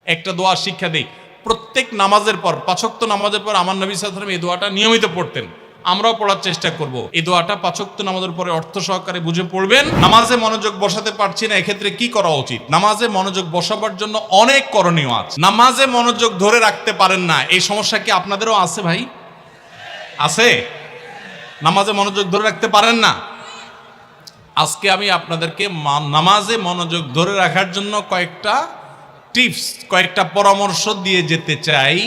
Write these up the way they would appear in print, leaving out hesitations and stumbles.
একটা দোয়া শিক্ষা দেই। প্রত্যেক নামাজের পর, ৫ ওয়াক্ত নামাজের পর আমার নবী সাল্লাল্লাহু আলাইহি ওয়াসাল্লাম এই দোয়াটা নিয়মিত পড়তেন। আমরাও পড়ার চেষ্টা করব। এই দোয়াটা ৫ ওয়াক্ত নামাজের পরে অর্থ সহকারে বুঝে পড়বেন। নামাজে মনোযোগ বসাতে পারছি না, এক্ষেত্রে কি করা উচিত? নামাজে মনোযোগ বসাবার জন্য অনেক করণীয় আছে। নামাজে মনোযোগ ধরে রাখতে পারেন না, এই সমস্যা কি আপনাদেরও আছে ভাই? আছে? নামাজে মনোযোগ ধরে রাখতে পারেন না? আজকে আমি আপনাদেরকে নামাজে মনোযোগ ধরে রাখার জন্য কয়েকটা টিপস, কয়েকটা পরামর্শ দিয়ে যেতে চাই,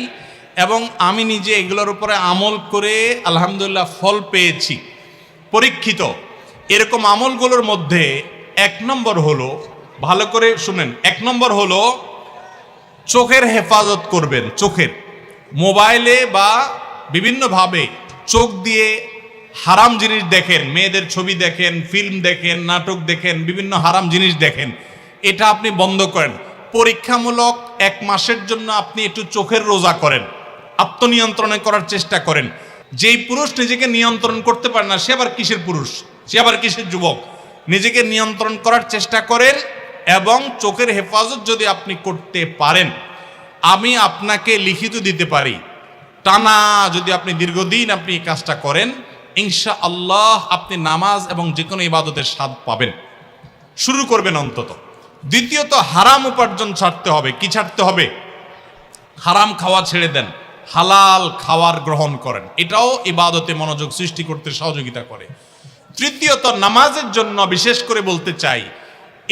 এবং আমি নিজে এগুলোর উপরে আমল করে আলহামদুলিল্লাহ ফল পেয়েছি, পরীক্ষিত। এরকম আমলগুলোর মধ্যে ১ নম্বর হলো, ভালো করে শুনেন, ১ নম্বর হলো চোখের হেফাজত করবেন। চোখের, মোবাইলে বা বিভিন্নভাবে চোখ দিয়ে হারাম জিনিস দেখেন, মেয়েদের ছবি দেখেন, ফিল্ম দেখেন, নাটক দেখেন, বিভিন্ন হারাম জিনিস দেখেন, এটা আপনি বন্ধ করেন। পরীক্ষামূলক ১ মাসের জন্য আপনি একটু চোখের রোজা করেন, আত্মনিয়ন্ত্রণে করার চেষ্টা করেন। যেই পুরুষ নিজেকে নিয়ন্ত্রণ করতে পারে না, সে আবার কিসের পুরুষ, সে আবার কিসের যুবক? নিজেকে নিয়ন্ত্রণ করার চেষ্টা করেন, এবং চোখের হেফাজত যদি আপনি করতে পারেন, আমি আপনাকে লিখিত দিতে পারি, টানা যদি আপনি দীর্ঘদিন আপনি এই কাজটা করেন, ইনশাআল্লাহ আপনি নামাজ এবং যে কোনো ইবাদতের স্বাদ পাবেন। শুরু করবেন অন্তত। দ্বিতীয়ত, হারাম উপার্জন ছাড়তে হবে। কি ছাড়তে হবে? হারাম খাওয়া ছেড়ে দেন, হালাল খাওয়ার গ্রহণ করেন। এটাও ইবাদতে মনোযোগ সৃষ্টি করতে সহযোগিতা করে। তৃতীয়ত, নামাজের জন্য বিশেষ করে বলতে চাই,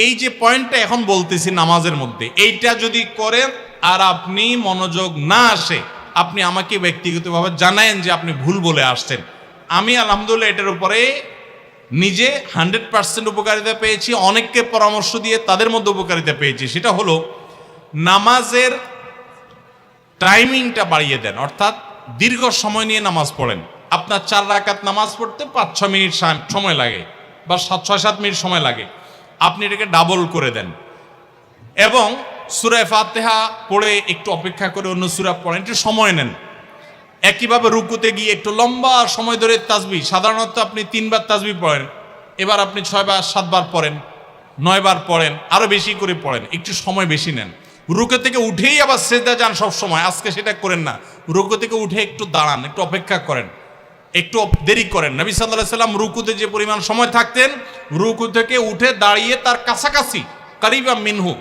এই যে পয়েন্টটা এখন বলতেছি নামাজের মধ্যে, এইটা যদি করেন আর আপনি মনোযোগ না আসে, আপনি আমাকে ব্যক্তিগতভাবে জানায়েন যে আপনি ভুল বলে আসছেন। আমি আলহামদুলিল্লাহ এটার উপরে নিজে 100% উপকারিতা পেয়েছি, অনেককে পরামর্শ দিয়ে তাদের মধ্যে উপকারিতা পেয়েছি। সেটা হলো নামাজের টাইমিংটা বাড়িয়ে দেন, অর্থাৎ দীর্ঘ সময় নিয়ে নামাজ পড়েন। আপনার 4 রাকাত নামাজ পড়তে 5-6 মিনিট সময় লাগে, বা 6-7 মিনিট সময় লাগে, আপনি এটাকে ডাবল করে দেন, এবং সূরা ফাতিহা পড়ে একটু অপেক্ষা করে অন্য সূরা পড়েন, একটু সময় নেন। একইভাবে রুকুতে গিয়ে একটু লম্বা সময় ধরে তাসবিহ, সাধারণত আপনি 3 বার তাসবিহ পড়েন, এবার আপনি 6 বার 7 বার পড়েন, 9 বার পড়েন, আরো বেশি করে পড়েন, একটু সময় বেশি নেন। রুকু থেকে উঠেই আবার সিজদা যান সব সময়, আজকে সেটা করেন না। রুকু থেকে উঠে একটু দাঁড়ান, একটু অপেক্ষা করেন, একটু দেরি করেন। নবী সাল্লাল্লাহু আলাইহি সাল্লাম রুকুতে যে পরিমাণ সময় থাকতেন, রুকু থেকে উঠে দাঁড়িয়ে তার কাছাকাছি, কারিবা মিনহু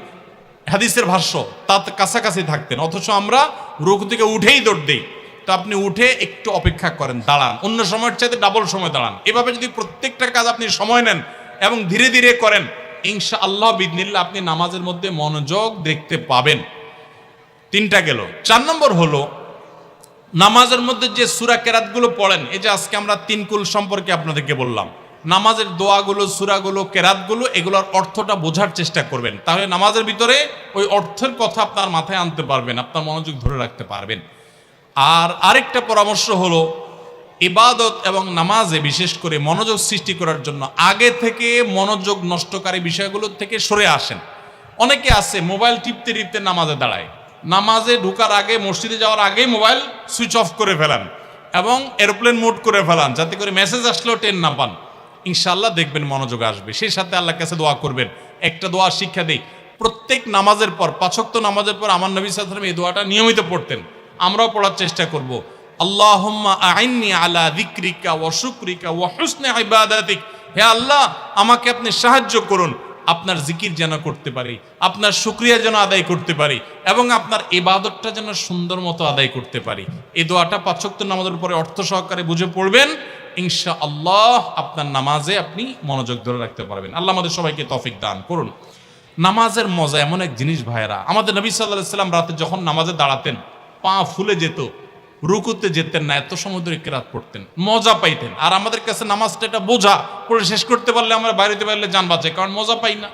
হাদিসের ভাষ্য, তার কাছাকাছি থাকতেন, অথচ আমরা রুকু থেকে উঠেই দৌড় দেই। তো আপনি উঠে একটু অপেক্ষা করেন, দাঁড়ান, অন্য সময়ের চাইতে ডাবল সময় দাঁড়ান। এভাবে যদি প্রত্যেকটা কাজ আপনি সময় নেন এবং ধীরে ধীরে করেন, ইনশাআল্লাহ বিইذনিল্লাহ আপনি নামাজের মধ্যে মনোযোগ দেখতে পাবেন। 3টা গেল। 4 নম্বর হলো নামাজের মধ্যে যে সূরা কেরাতগুলো পড়েন, এই যে আজকে আমরা 3 কুল সম্পর্কে আপনাদেরকে বললাম, নামাজের দোয়াগুলো, সূরাগুলো, কেরাতগুলো, এগুলোর অর্থটা বোঝার চেষ্টা করবেন। তাহলে নামাজের ভিতরে ওই অর্থের কথা আপনার মাথায় আনতে পারবেন, আপনার মনোযোগ ধরে রাখতে পারবেন। আর আরেকটা পরামর্শ হলো, ইবাদত এবং নামাজে বিশেষ করে মনোযোগ সৃষ্টি করার জন্য আগে থেকে মনোযোগ নষ্টকারী বিষয়গুলো থেকে সরে আসেন। অনেকে আছে মোবাইল টিপতে টিপতে নামাজে দাঁড়ায়, নামাজে ঢোকার আগে, মসজিদে যাওয়ার আগেই মোবাইল সুইচ অফ করে ফেলান এবং এরোপ্লেন মোড করে ফেলান, যাতে করে মেসেজ আসলেও টের না পান। ইনশাআল্লাহ দেখবেন মনোযোগ আসবে। সেই সাথে আল্লাহর কাছে দোয়া করবেন। একটা দোয়া শিক্ষা দেই, প্রত্যেক নামাজের পর, ৫ ওয়াক্ত নামাজের পর আমার নবী সাল্লাল্লাহু আলাইহি ওয়াসাল্লাম এই দোয়াটা নিয়মিত পড়তেন, আমরাও পড়ার চেষ্টা করব। আল্লাহুম্মা আইন্নি আলা যিকরিকা ওয়া শুকরিকা ওয়া হুসনি ইবাদাতিক, হে আল্লাহ আমাকে আপনি সাহায্য করুন, আপনার জিকির যেন করতে পারি, আপনার শুকরিয়া যেন আদায় করতে পারি, এবং আপনার ইবাদতটা যেন সুন্দর মতো আদায় করতে পারি। এই দোয়াটা ৫ ওয়াক্ত নামাজের পরে অর্থ সহকারে বুঝে পড়বেন, ইনশাআল্লাহ আপনার নামাজে আপনি মনোযোগ ধরে রাখতে পারবেন। আল্লাহ আমাদের সবাইকে তৌফিক দান করুন। নামাজের মজা এমন এক জিনিস ভাইরা, আমাদের নবী সাল্লাল্লাহু আলাইহি ওয়াসাল্লাম রাতে যখন নামাজে দাঁড়াতেন, পা ফুলে যেত, রুকুতে যেতেন না, এত সময় ধরে কেরাত পড়তেন, মজা পাইতেন। আর আমাদের কাছে নামাজটা এটা বোঝা, পড়ে শেষ করতে পারলে আমরা বাইরেতে পারলে জান বাঁচে, কারণ মজা পাই না।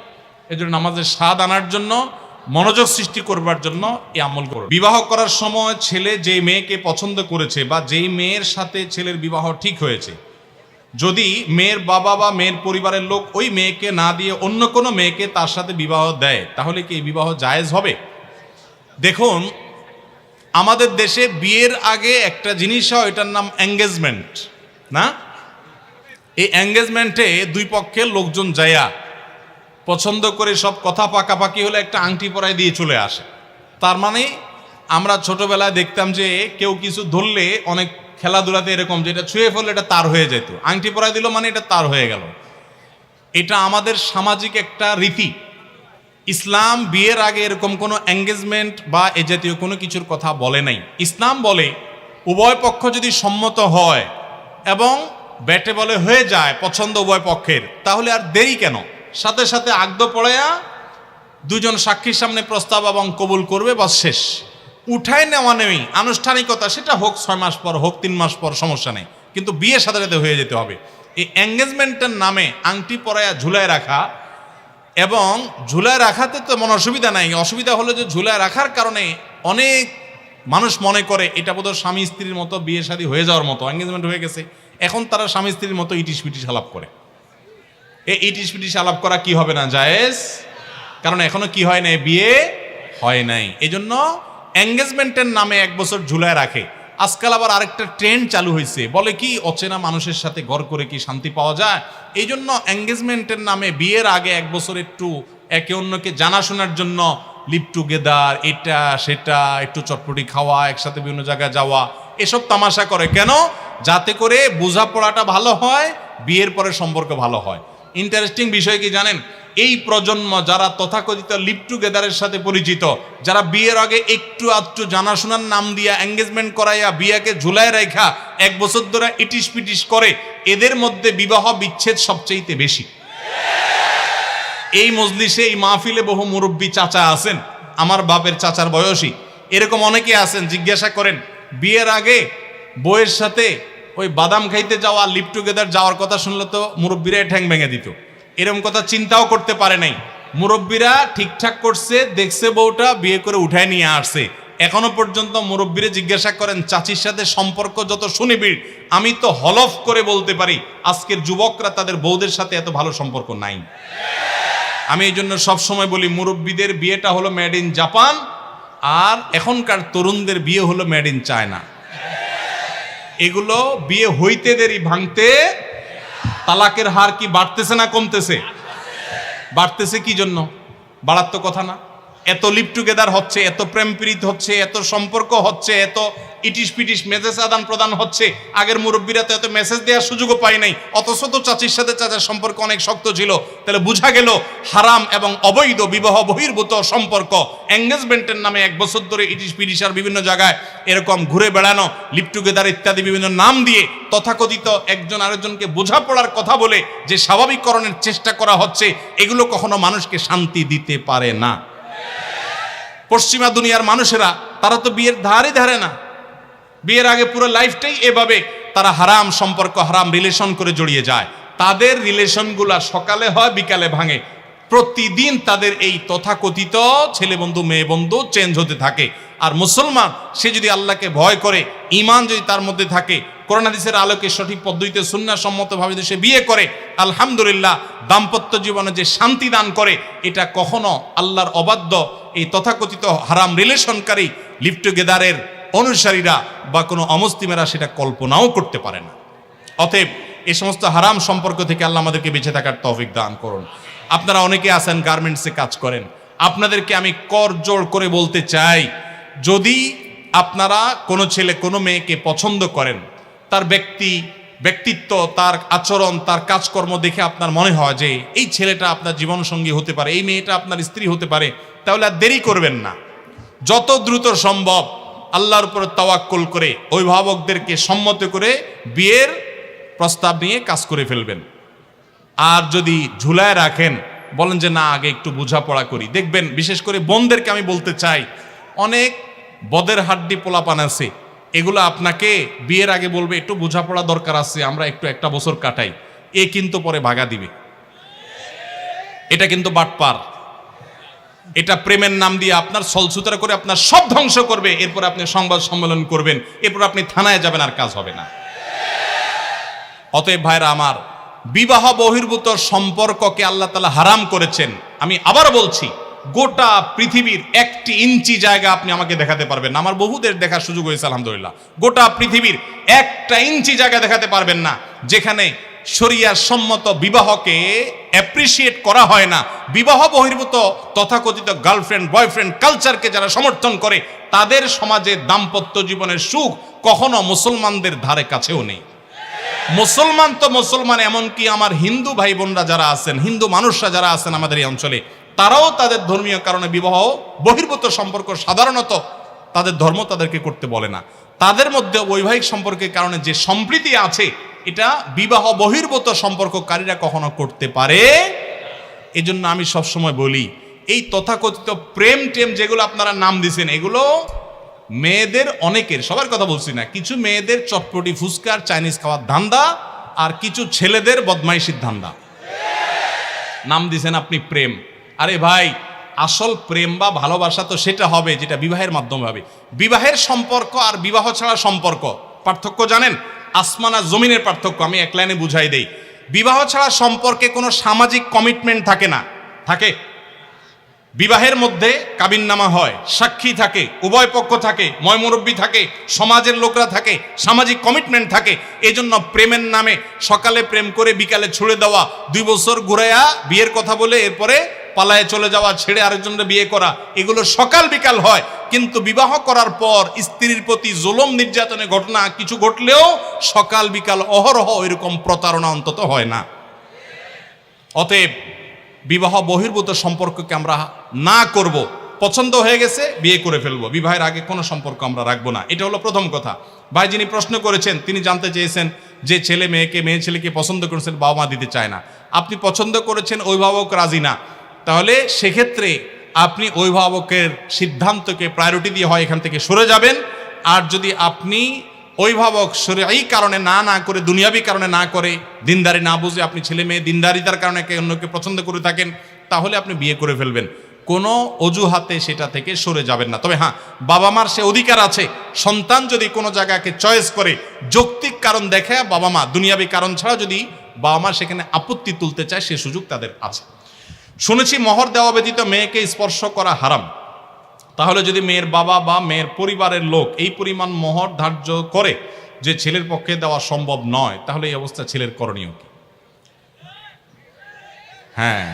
এই জন্য নামাজের স্বাদ আনার জন্য, মনোযোগ সৃষ্টি করবার জন্য এই আমল করুন। বিবাহ করার সময় ছেলে যেই মেয়েকে পছন্দ করেছে বা যেই মেয়ের সাথে ছেলের বিবাহ ঠিক হয়েছে, যদি মেয়ের বাবা বা মেয়ের পরিবারের লোক ওই মেয়েকে না দিয়ে অন্য কোনো মেয়েকে তার সাথে বিবাহ দেয়, তাহলে কি এই বিবাহ জায়েজ হবে? দেখুন, আমাদের দেশে বিয়ের আগে একটা জিনিস হয়, এটার নাম এঙ্গেজমেন্ট, না? এই এঙ্গেজমেন্টে দুই পক্ষের লোকজন যায়া পছন্দ করে সব কথা পাকাপাকি হলে একটা আংটি পরায় দিয়ে চলে আসে। তার মানে আমরা ছোটবেলায় দেখতাম যে কেউ কিছু ধরলে অনেক খেলাধুলাতে এরকম, যেটা ছুঁয়ে ফেললে এটা তার হয়ে যেত, আংটি পরাই দিল মানে এটা তার হয়ে গেল। এটা আমাদের সামাজিক একটা রীতি। ইসলাম বিয়ের আগে এরকম কোনো এঙ্গেজমেন্ট বা এ জাতীয় কোনো কিছুর কথা বলে নাই। ইসলাম বলে উভয় পক্ষ যদি সম্মত হয় এবং ব্যাটে বলে হয়ে যায় পছন্দ উভয় পক্ষের, তাহলে আর দেরি কেন, সাথে সাথে আগদ পড়ায়া দুজন সাক্ষীর সামনে প্রস্তাব এবং কবুল করবে, বাস শেষ। উঠায় নেওয়া নেই আনুষ্ঠানিকতা, সেটা হোক 6 মাস পর, হোক 3 মাস পর, সমস্যা নেই, কিন্তু বিয়ের সাথে সাথে হয়ে যেতে হবে। এই এঙ্গেজমেন্টের নামে আংটি পরায়া ঝুলায় রাখা, এবং ঝুলায় রাখাতে তো মনে অসুবিধা নাই, অসুবিধা হলো যে ঝুলায় রাখার কারণে অনেক মানুষ মনে করে এটা বোধহয় স্বামী স্ত্রীর মতো বিয়ে শাদী হয়ে যাওয়ার মতো, এঙ্গেজমেন্ট হয়ে গেছে, এখন তারা স্বামী স্ত্রীর মতো ইটিস পিটিস আলাপ করে। এই ইটিস পিটিস আলাপ করা কি হবে না, জায়েজ? কারণ এখনো কি হয় নাই, বিয়ে হয় নাই। এই জন্য এঙ্গেজমেন্টের নামে 1 বছর ঝুলায় রাখে। আজকাল আবার আরেকটা ট্রেন্ড চালু হয়েছে, বলে কি অচেনা মানুষের সাথে ঘর করে কি শান্তি পাওয়া যায়? এই জন্য এঙ্গেজমেন্টের নামে বিয়ের আগে 1 বছর একটু একে অন্যকে জানাশোনার জন্য লিভ টুগেদার, এটা সেটা, একটু চটপটি খাওয়া, একসাথে বিভিন্ন জায়গায় যাওয়া, এসব তামাশা করে। কেন? যাতে করে বোঝাপড়াটা ভালো হয়, বিয়ের পরে সম্পর্ক ভালো হয়। ইন্টারেস্টিং বিষয় কি জানেন, এই প্রজন্ম যারা তথাকথিত লিভ টুগেদারের সাথে পরিচিত, যারা বিয়ের আগে একটু আধটু জানাশোনার নাম দিয়া এঙ্গেজমেন্ট করাইয়া বিয়াকে ঝুলায় রেখা 1 বছর ধরে ইটিস পিটিস করে, এদের মধ্যে বিবাহ বিচ্ছেদ সবচেয়ে বেশি। এই মজলিসে, এই মাহফিলে বহু মুরব্বী চাচা আছেন, আমার বাপের চাচার বয়সী, এরকম অনেকে আছেন। জিজ্ঞাসা করেন, বিয়ের আগে বউয়ের সাথে ওই বাদাম খাইতে যাওয়া, লিভ টুগেদার যাওয়ার কথা শুনলে তো মুরব্বীরাই ঠ্যাং ভেঙে দিত। এরকম কথা চিন্তাও করতে পারে নাই। মুরব্বীরা ঠিকঠাক করছে, দেখছে বউটা, বিয়ে করে উঠায় নিয়ে আসছে। এখনো পর্যন্ত মুরব্বীরা জিজ্ঞাসা করেন, চাচির সাথে সম্পর্ক যত সুনিবিড়, আমি তো হলফ করে বলতে পারি আজকের যুবকরা তাদের বউদের সাথে এত ভালো সম্পর্ক নাই। আমি এই জন্য সবসময় বলি, মুরব্বীদের বিয়েটা হলো মেড ইন জাপান, আর এখনকার তরুণদের বিয়ে হলো মেড ইন চায়না। এগুলো বিয়ে হইতে দেরি, ভাঙতে। তালাকের হার কি বাড়তেছে না কমতেছে? বাড়তেছে। কি জন্য? বাড়ার তো কথা না। এত লিভ টুগেদার হচ্ছে, এত প্রেম প্রীত হচ্ছে, এত সম্পর্ক হচ্ছে, এত ইটিস পিটিস মেসেজ আদান প্রদান হচ্ছে। আগের মুরব্বীরা তো এত মেসেজ দেওয়ার সুযোগও পায় নাই, অথচ তো চাচির সাথে চাচার সম্পর্ক অনেক শক্ত ছিল। তাহলে বোঝা গেল হারাম এবং অবৈধ বিবাহ বহির্ভূত সম্পর্ক এঙ্গেজমেন্টের নামে 1 বছর ধরে ইটিস পিটিস আর বিভিন্ন জায়গায় এরকম ঘুরে বেড়ানো, লিভ টুগেদার ইত্যাদি বিভিন্ন নাম দিয়ে তথাকথিত একজন আরেকজনকে বোঝাপড়ার কথা বলে যে স্বাভাবিককরণের চেষ্টা করা হচ্ছে, এগুলো কখনো মানুষকে শান্তি দিতে পারে না। পশ্চিমা দুনিয়ার মানুষেরা, তারা তো বিয়ের ধারে ধারে না। বিয়ের আগে পুরো লাইফটাই এভাবে তারা হারাম সম্পর্ক, হারাম রিলেশন করে জড়িয়ে যায়। তাদের রিলেশনগুলা সকালে হয়, বিকালে ভাঙে। প্রতিদিন তাদের এই তথাকথিত ছেলে বন্ধু মেয়ে বন্ধু চেঞ্জ হতে থাকে। আর মুসলমান, সে যদি আল্লাহকে ভয় করে, ঈমান যদি তার মধ্যে থাকে, কোরআন হাদিসের আলোকে সঠিক পদ্ধতিতে সুন্নাহ সম্মতভাবে সে বিয়ে করে, আলহামদুলিল্লাহ, দাম্পত্য জীবনে যে শান্তি দান করে, এটা কখনো আল্লাহর অবাধ্য এই তথাকথিত হারাম রিলেশনকারী লিভ টুগেদারের অনুসারীরা বা কোনো অমুসলিমেরা সেটা কল্পনাও করতে পারে না। অতএব এই সমস্ত হারাম সম্পর্ক থেকে আল্লাহ আমাদেরকে বেঁচে থাকার তৌফিক দান করুন। আপনারা অনেকে আছেন গার্মেন্টসে কাজ করেন, আপনাদেরকে আমি করজোড় করে বলতে চাই, যদি আপনারা কোনো ছেলে কোনো মেয়েকে পছন্দ করেন, তার ব্যক্তিত্ব, তার আচরণ, তার কাজকর্ম দেখে আপনার মনে হয় যে এই ছেলেটা আপনার জীবনসঙ্গী হতে পারে, এই মেয়েটা আপনার স্ত্রী হতে পারে, তাহলে আর দেরি করবেন না। যত দ্রুত সম্ভব আল্লাহর উপর তাওয়াক্কুল করে অভিভাবকদেরকে সম্মত করে বিয়ের প্রস্তাব নিয়ে কাজ করে ফেলবেন। আর যদি ঝুলায় রাখেন, বলেন যে না আগে একটু বোঝাপড়া করি, দেখবেন বিশেষ করে বোনদেরকে আমি বলতে চাই, অনেক বদের হাড্ডি পোলাপান আছে, এগুলো আপনাকে বিয়ের আগে বলবে একটু বোঝাপড়া দরকার আছে, আমরা একটু 1 বছর কাটাই, এ কিন্তু পরে ভাগা দিবে। এটা কিন্তু বাটপার। এটা প্রেমের নাম দিয়ে আপনার ছলছুতরা করে আপনার সব ধ্বংস করবে। এরপর আপনি সংবাদ সম্মেলন করবেন, এরপর আপনি থানায় যাবেন, আর কাজ হবে না। অতএব ভাইরা আমার, বিবাহ বহির্ভূত সম্পর্ককে আল্লাহ তাআলা হারাম করেছেন। আমি আবার বলছি, গোটা পৃথিবীর 1 ইঞ্চি জায়গা আপনি আমাকে দেখাতে পারবেন না। আমার বহু দেশ দেখার সুযোগ হয়েছে আলহামদুলিল্লাহ। গোটা পৃথিবীর 1 ইঞ্চি জায়গা দেখাতে পারবেন না যেখানে শরিয়া সম্মত বিবাহকে অ্যাপ্রিসিয়েট করা হয় না। বিবাহ বহির্ভূত তথাকথিত গার্লফ্রেন্ড বয়ফ্রেন্ড কালচারকে যারা সমর্থন করে, তাদের সমাজে দাম্পত্য জীবনের সুখ কখনো মুসলমানদের ধারে কাছেও নেই। মুসলমান তো মুসলমান, এমনকি আমার হিন্দু ভাই বোনরা যারা আছেন, হিন্দু মানুষরা যারা আছেন আমাদের এই অঞ্চলে, তারাও তাদের ধর্মীয় কারণে বিবাহ বহির্ভূত সম্পর্ক সাধারণত তাদের ধর্ম তাদেরকে করতে বলে না। তাদের মধ্যে বৈবাহিক সম্পর্কের কারণে যে সম্প্রীতি আছে, এটা বিবাহ বহির্ভূত সম্পর্ককারীরা কখনো করতে পারে। এজন্য আমি সবসময় বলি, এই তথাকথিত প্রেম টেম যেগুলো আপনারা নাম দিছেন, এগুলো মেয়েদের অনেকের, সবার কথা বলছি না, কিছু মেয়েদের চটপটি ফুচকার চাইনিজ খাওয়ার ধান্দা, আর কিছু ছেলেদের বদমাইশির ধান্দা। নাম দিছেন আপনি প্রেম। আরে ভাই, আসল প্রেম বা ভালোবাসা তো সেটা হবে যেটা বিবাহের মাধ্যমে হবে। বিবাহের সম্পর্ক আর বিবাহ ছাড়া সম্পর্ক পার্থক্য জানেন? আসমান আর জমিনের পার্থক্য। আমি এক লাইনে বুঝাই দেই। বিবাহ ছাড়া সম্পর্কে কোনো সামাজিক কমিটমেন্ট থাকে না। থাকে? বিবাহের মধ্যে কাবিননামা হয়, সাক্ষী থাকে, উভয় পক্ষ থাকে, ময়মুরব্বী থাকে, সমাজের লোকরা থাকে, সামাজিক কমিটমেন্ট থাকে। এজন্য প্রেমের নামে সকালে প্রেম করে বিকালে ছুড়ে দেওয়া, 2 বছর ঘুরাইয়া বিয়ের কথা বলে এরপরে পালায়ে চলে যাওয়া, ছেড়ে আরেকজনের বিয়ে করা, এগুলো সকাল বিকাল হয়। কিন্তু বিবাহ করার পর স্ত্রীর প্রতি জুলুম নির্যাতনের ঘটনা কিছু ঘটলেও সকাল বিকাল অহরহ এরকম প্রতারণা অন্তত হয় না। অতএব বিবাহ বহির্ভূত সম্পর্ককে আমরা না করব। পছন্দ হয়ে গেছে বিয়ে করে ফেলবো, বিবাহের আগে কোনো সম্পর্ক আমরা রাখবো না। এটা হলো প্রথম কথা। ভাই যিনি প্রশ্ন করেছেন তিনি জানতে চেয়েছেন যে ছেলে মেয়েকে, মেয়ে ছেলেকে পছন্দ করেছেন, বাবা মা দিতে চায় না। আপনি পছন্দ করেছেন, অভিভাবক রাজি না, তাহলে সেক্ষেত্রে আপনি অভিভাবকের সিদ্ধান্তকে প্রায়োরিটি দিয়ে হয় এখান থেকে সরে যাবেন। আর যদি আপনি অভিভাবক শরঈ কারণে না করে, দুনিয়াবি কারণে না করে, দিনদারি না বুঝে আপনি ছেলে মেয়ে দিনদারিতার কারণে অন্যকে পছন্দ করে থাকেন, তাহলে আপনি বিয়ে করে ফেলবেন। কোনো অজুহাতে সেটা থেকে সরে যাবেন না। তবে হ্যাঁ, বাবা মার সে অধিকার আছে, সন্তান যদি কোনো জায়গাকে চয়েস করে, যৌক্তিক কারণ দেখে বাবা মা, দুনিয়াবি কারণ ছাড়া যদি বাবা মা সেখানে আপত্তি তুলতে চায়, সে সুযোগ তাদের আছে। শুনেছি মোহর দেওয়া ব্যতীত মেয়েকে স্পর্শ করা হারাম। তাহলে যদি মেয়ের বাবা বা মেয়ের পরিবারের লোক এই পরিমাণ মোহর ধার্য করে যে ছেলের পক্ষে দেওয়া সম্ভব নয়, তাহলে এই অবস্থা ছেলের করণীয় কি? হ্যাঁ,